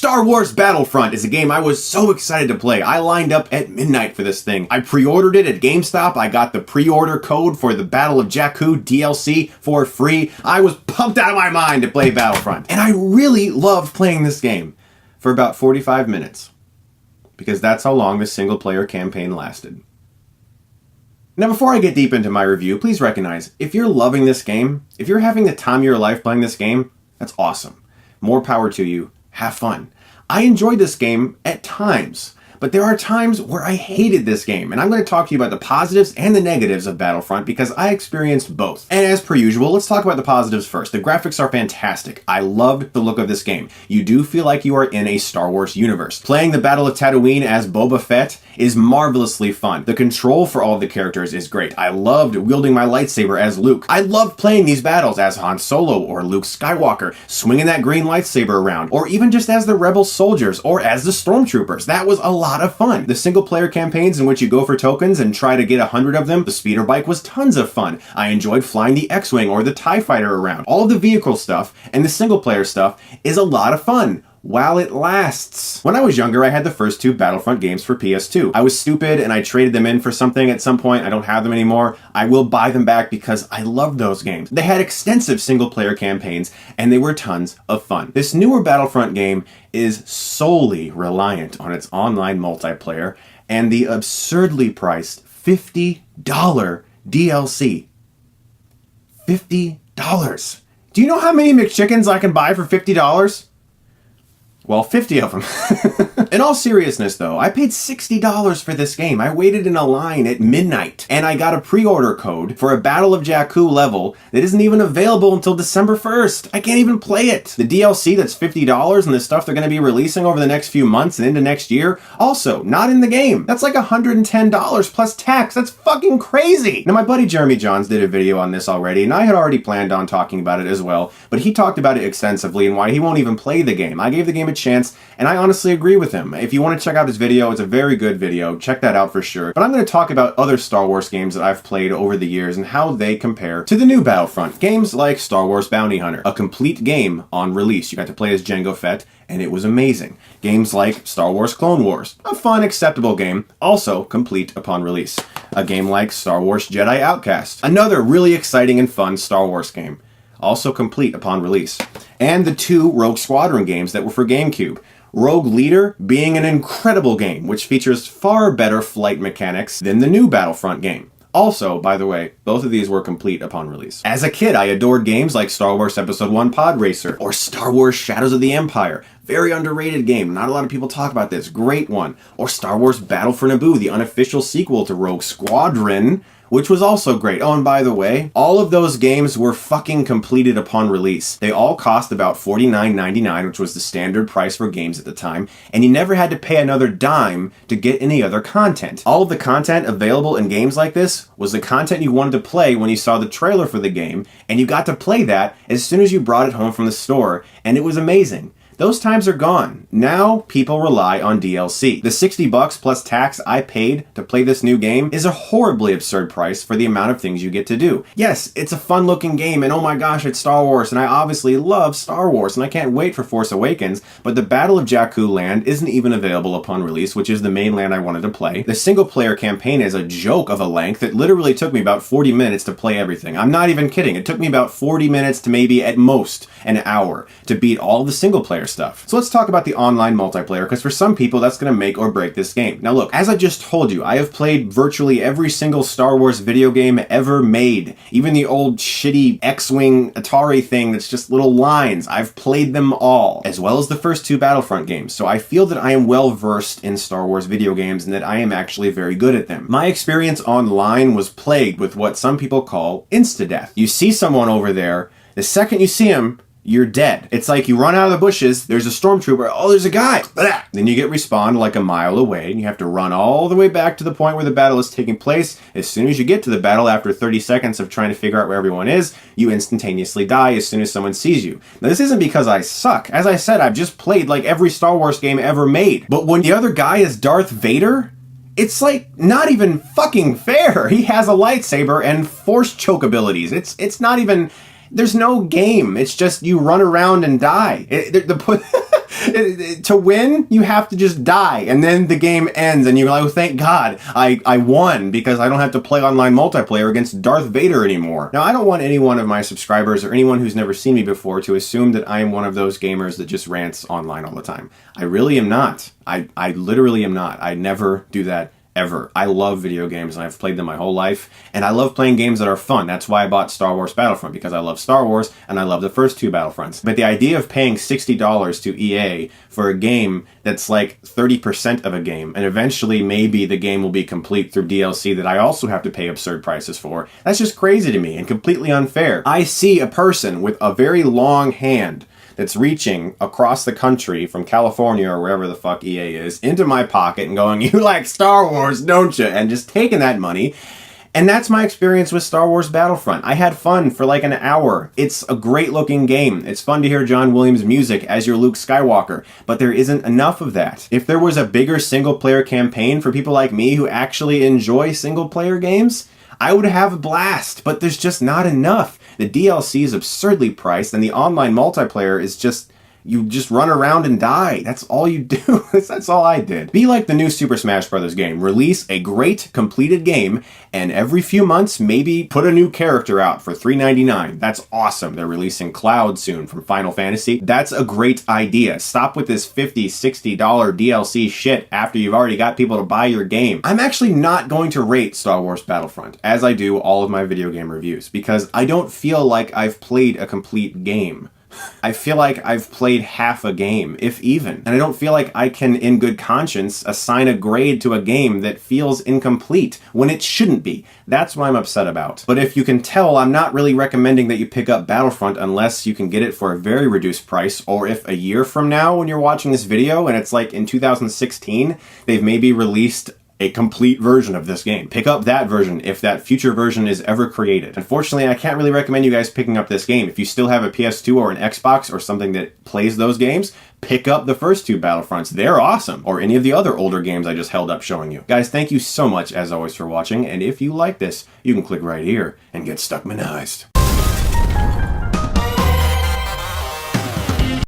Star Wars Battlefront is a game I was so excited to play. I lined up at midnight for this thing. I pre-ordered it at GameStop. I got the pre-order code for the Battle of Jakku DLC for free. I was pumped out of my mind to play Battlefront. And I really loved playing this game for about 45 minutes. Because that's how long the single-player campaign lasted. Now, before I get deep into my review, please recognize, if you're loving this game, if you're having the time of your life playing this game, that's awesome. More power to you. Have fun. I enjoyed this game at times, but there are times where I hated this game, and I'm going to talk to you about the positives and the negatives of Battlefront because I experienced both. And as per usual, let's talk about the positives first. The graphics are fantastic. I loved the look of this game. You do feel like you are in a Star Wars universe. Playing the Battle of Tatooine as Boba Fett is marvelously fun. The control for all of the characters is great. I loved wielding my lightsaber as Luke. I loved playing these battles as Han Solo or Luke Skywalker, swinging that green lightsaber around, or even just as the Rebel soldiers or as the Stormtroopers. That was a lot of fun. The single-player campaigns in which you go for tokens and try to get 100 of them, the speeder bike was tons of fun. I enjoyed flying the X-Wing or the TIE Fighter around. All of the vehicle stuff and the single-player stuff is a lot of fun. While it lasts. When I was younger, I had the first two Battlefront games for PS2. I was stupid and I traded them in for something at some point. I don't have them anymore. I will buy them back because I loved those games. They had extensive single-player campaigns and they were tons of fun. This newer Battlefront game is solely reliant on its online multiplayer and the absurdly priced $50 DLC. $50. Do you know how many McChickens I can buy for $50? Well, 50 of them. In all seriousness, though, I paid $60 for this game. I waited in a line at midnight, and I got a pre-order code for a Battle of Jakku level that isn't even available until December 1st. I can't even play it. The DLC that's $50 and the stuff they're going to be releasing over the next few months and into next year, also not in the game. That's like $110 plus tax. That's fucking crazy. Now, my buddy Jeremy Johns did a video on this already, and I had already planned on talking about it as well, but he talked about it extensively and why he won't even play the game. I gave the game a chance, and I honestly agree with him. If you want to check out his video, it's a very good video. Check that out for sure. But I'm going to talk about other Star Wars games that I've played over the years and how they compare to the new Battlefront. Games like Star Wars Bounty Hunter, a complete game on release. You got to play as Jango Fett, and it was amazing. Games like Star Wars Clone Wars, a fun, acceptable game, also complete upon release. A game like Star Wars Jedi Outcast, another really exciting and fun Star Wars game, also complete upon release. And the two Rogue Squadron games that were for GameCube. Rogue Leader being an incredible game, which features far better flight mechanics than the new Battlefront game. Also, by the way, both of these were complete upon release. As a kid, I adored games like Star Wars Episode 1 Pod Racer or Star Wars Shadows of the Empire. Very underrated game. Not a lot of people talk about this. Great one. Or Star Wars Battle for Naboo, the unofficial sequel to Rogue Squadron, which was also great. Oh, and by the way, all of those games were fucking completed upon release. They all cost about $49.99, which was the standard price for games at the time, and you never had to pay another dime to get any other content. All of the content available in games like this was the content you wanted to play when you saw the trailer for the game, and you got to play that as soon as you brought it home from the store, and it was amazing. Those times are gone. Now, people rely on DLC. The $60 plus tax I paid to play this new game is a horribly absurd price for the amount of things you get to do. Yes, it's a fun-looking game, and oh my gosh, it's Star Wars, and I obviously love Star Wars, and I can't wait for Force Awakens, but the Battle of Jakku land isn't even available upon release, which is the main land I wanted to play. The single-player campaign is a joke of a length. It literally took me about 40 minutes to play everything. I'm not even kidding. It took me about 40 minutes to maybe, at most, an hour to beat all the single-player stuff. So let's talk about the online multiplayer, because for some people that's going to make or break this game. Now look, as I just told you, I have played virtually every single Star Wars video game ever made. Even the old shitty X-Wing Atari thing that's just little lines. I've played them all, as well as the first two Battlefront games. So I feel that I am well versed in Star Wars video games and that I am actually very good at them. My experience online was plagued with what some people call insta-death. You see someone over there, the second you see him, you're dead. It's like you run out of the bushes, there's a stormtrooper, oh, there's a guy. Blah. Then you get respawned like a mile away, and you have to run all the way back to the point where the battle is taking place. As soon as you get to the battle, after 30 seconds of trying to figure out where everyone is, you instantaneously die as soon as someone sees you. Now, this isn't because I suck. As I said, I've just played like every Star Wars game ever made. But when the other guy is Darth Vader, it's like not even fucking fair. He has a lightsaber and force choke abilities. It's not even... There's no game. It's just you run around and die. To win, you have to just die, and then the game ends, and you're like, oh, thank God, I won, because I don't have to play online multiplayer against Darth Vader anymore. Now, I don't want any one of my subscribers or anyone who's never seen me before to assume that I am one of those gamers that just rants online all the time. I really am not. I literally am not. I never do that ever. I love video games, and I've played them my whole life, and I love playing games that are fun. That's why I bought Star Wars Battlefront, because I love Star Wars, and I love the first two Battlefronts. But the idea of paying $60 to EA for a game that's like 30% of a game, and eventually maybe the game will be complete through DLC that I also have to pay absurd prices for, that's just crazy to me and completely unfair. I see a person with a very long hand that's reaching across the country from California or wherever the fuck EA is into my pocket and going, you like Star Wars, don't you? And just taking that money. And that's my experience with Star Wars Battlefront. I had fun for like an hour. It's a great looking game. It's fun to hear John Williams' music as your Luke Skywalker, but there isn't enough of that. If there was a bigger single player campaign for people like me who actually enjoy single player games, I would have a blast, but there's just not enough. The DLC is absurdly priced, and the online multiplayer is just, you just run around and die. That's all you do. That's all I did. Be like the new Super Smash Bros. Game. Release a great, completed game, and every few months, maybe put a new character out for $3.99. That's awesome. They're releasing Cloud soon from Final Fantasy. That's a great idea. Stop with this $50, $60 DLC shit after you've already got people to buy your game. I'm actually not going to rate Star Wars Battlefront, as I do all of my video game reviews, because I don't feel like I've played a complete game. I feel like I've played half a game, if even. And I don't feel like I can, in good conscience, assign a grade to a game that feels incomplete when it shouldn't be. That's what I'm upset about. But if you can tell, I'm not really recommending that you pick up Battlefront unless you can get it for a very reduced price, or if a year from now when you're watching this video and it's like in 2016, they've maybe released a complete version of this game. Pick up that version if that future version is ever created. Unfortunately, I can't really recommend you guys picking up this game. If you still have a PS2 or an Xbox or something that plays those games, pick up the first two Battlefronts. They're awesome. Or any of the other older games I just held up showing you. Guys, thank you so much as always for watching, and if you like this, you can click right here and get Stuckmanized.